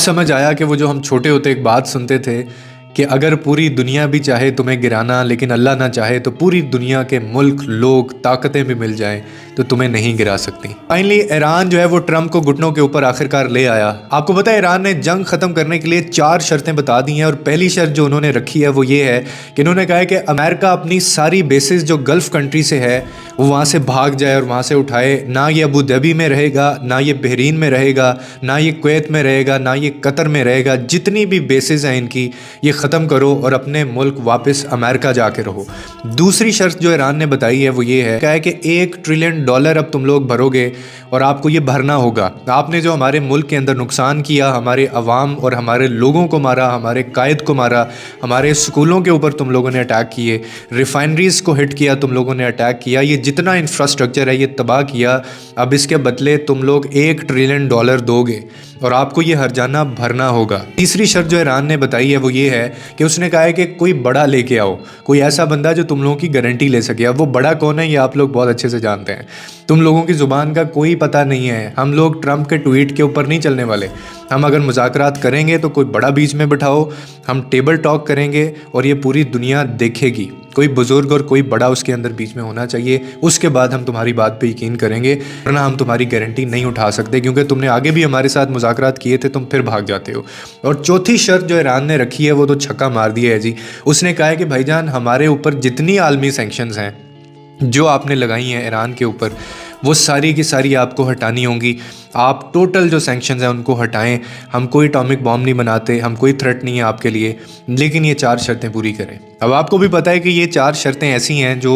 समझ आया कि वो जो हम छोटे होते एक बात सुनते थे कि अगर पूरी दुनिया भी चाहे तुम्हें गिराना लेकिन अल्लाह ना चाहे तो पूरी दुनिया के मुल्क लोग ताकतें भी मिल जाएं तो तुम्हें नहीं गिरा सकती। फाइनली ईरान जो है वो ट्रंप को घुटनों के ऊपर आखिरकार ले आया। आपको पता है ईरान ने जंग ख़त्म करने के लिए 4 शर्तें बता दी हैं और पहली शर्त जो उन्होंने रखी है वो ये है कि इन्होंने कहा है कि अमेरिका अपनी सारी बेसिस जो गल्फ़ कंट्री से है वो वहाँ से भाग जाए और वहाँ से उठाए। ना ये अबू धाबी में रहेगा, ना ये बहरीन में रहेगा, ना ये कुवैत में रहेगा, ना ये कतर में रहेगा। जितनी भी बेसिस हैं इनकी ये ख़त्म करो और अपने मुल्क वापस अमेरिका जाके रहो। दूसरी शर्त जो ईरान ने बताई है वो ये है क्या है कि $1 ट्रिलियन अब तुम लोग भरोगे और आपको ये भरना होगा। आपने जो हमारे मुल्क के अंदर नुकसान किया, हमारे अवाम और हमारे लोगों को मारा, हमारे कायद को मारा, हमारे स्कूलों के ऊपर तुम लोगों ने अटैक किए, रिफाइनरीज़ को हिट किया, तुम लोगों ने अटैक किया, ये जितना इंफ्रास्ट्रक्चर है ये तबाह किया। अब इसके बदले तुम लोग $1 ट्रिलियन दोगे और आपको ये हर्जाना भरना होगा। तीसरी शर्त जो ईरान ने बताई है वो ये है कि उसने कहा है कि कोई बड़ा लेके आओ, कोई ऐसा बंदा जो तुम लोगों की गारंटी ले सके। अब वो बड़ा कौन है ये आप लोग बहुत अच्छे से जानते हैं। तुम लोगों की ज़ुबान का कोई पता नहीं है। हम लोग ट्रंप के ट्वीट के ऊपर नहीं चलने वाले। हम अगर मुज़ाकरात करेंगे तो कोई बड़ा बीच में बिठाओ, हम टेबल टॉक करेंगे और ये पूरी दुनिया देखेगी। कोई बुज़ुर्ग और कोई बड़ा उसके अंदर बीच में होना चाहिए, उसके बाद हम तुम्हारी बात पे यकीन करेंगे, वरना हम तुम्हारी गारंटी नहीं उठा सकते क्योंकि तुमने आगे भी हमारे साथ मुज़ाकरात किए थे, तुम फिर भाग जाते हो। और चौथी शर्त जो ईरान ने रखी है वो तो छक्का मार दिया है जी। उसने कहा है कि भाईजान हमारे ऊपर जितनी आलमी सैंक्शंस हैं जो आपने लगाई हैं ईरान के ऊपर वो सारी की सारी आपको हटानी होंगी। आप टोटल जो सैंक्शंस हैं उनको हटाएं। हम कोई एटॉमिक बॉम्ब नहीं बनाते, हम कोई थ्रेट नहीं है आपके लिए, लेकिन ये 4 शर्तें पूरी करें। अब आपको भी पता है कि ये 4 शर्तें ऐसी हैं जो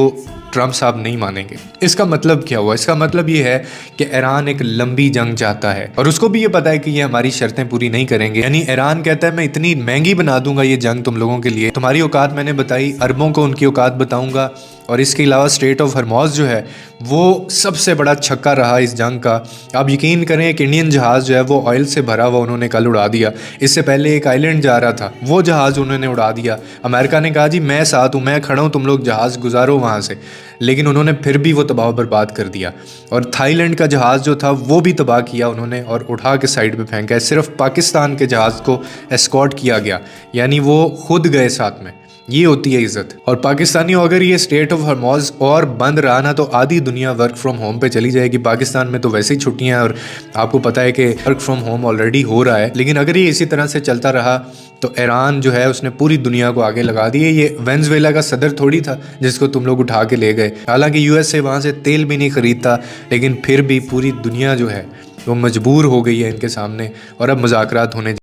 ट्रंप साहब नहीं मानेंगे। इसका मतलब क्या हुआ? इसका मतलब ये है कि ईरान एक लंबी जंग चाहता है और उसको भी ये पता है कि ये हमारी शर्तें पूरी नहीं करेंगे। यानी ईरान कहता है मैं इतनी महंगी बना दूंगा ये जंग तुम लोगों के लिए, तुम्हारी औकात मैंने बताई, अरबों को उनकी औकात बताऊंगा। और इसके अलावा स्ट्रेट ऑफ हरमोज जो है वो सबसे बड़ा छक्का रहा इस जंग का। आप यकीन करें एक इंडियन जहाज़ जो है वो ऑयल से भरा हुआ उन्होंने कल उड़ा दिया। इससे पहले एक आइलैंड जा रहा था, वो जहाज़ उन्होंने उड़ा दिया। अमेरिका ने कहा जी मैं साथ हूँ, मैं खड़ा हूँ, तुम लोग जहाज़ गुजारो वहाँ से, लेकिन उन्होंने फिर भी वो तबाह बर्बाद कर दिया। और थाईलैंड का जहाज़ जो था वो भी तबाह किया उन्होंने और उठा के साइड पे फेंका है। सिर्फ पाकिस्तान के जहाज़ को एस्कॉर्ट किया गया, यानी वो खुद गए साथ में। ये होती है इज़्ज़त। और पाकिस्तानियों अगर ये स्ट्रेट ऑफ हरमोज और बंद रहा ना तो आधी दुनिया वर्क फ्रॉम होम पे चली जाएगी। पाकिस्तान में तो वैसे ही छुट्टियां हैं और आपको पता है कि वर्क फ्रॉम होम ऑलरेडी हो रहा है। लेकिन अगर ये इसी तरह से चलता रहा तो ईरान जो है उसने पूरी दुनिया को आगे लगा दिए। ये वेनेजुएला का सदर थोड़ी था जिसको तुम लोग उठा के ले गए। हालांकि यूएस से वहाँ से तेल भी नहीं खरीदता, लेकिन फिर भी पूरी दुनिया जो है वो मजबूर हो गई है इनके सामने और अब मुज़ाकरात होने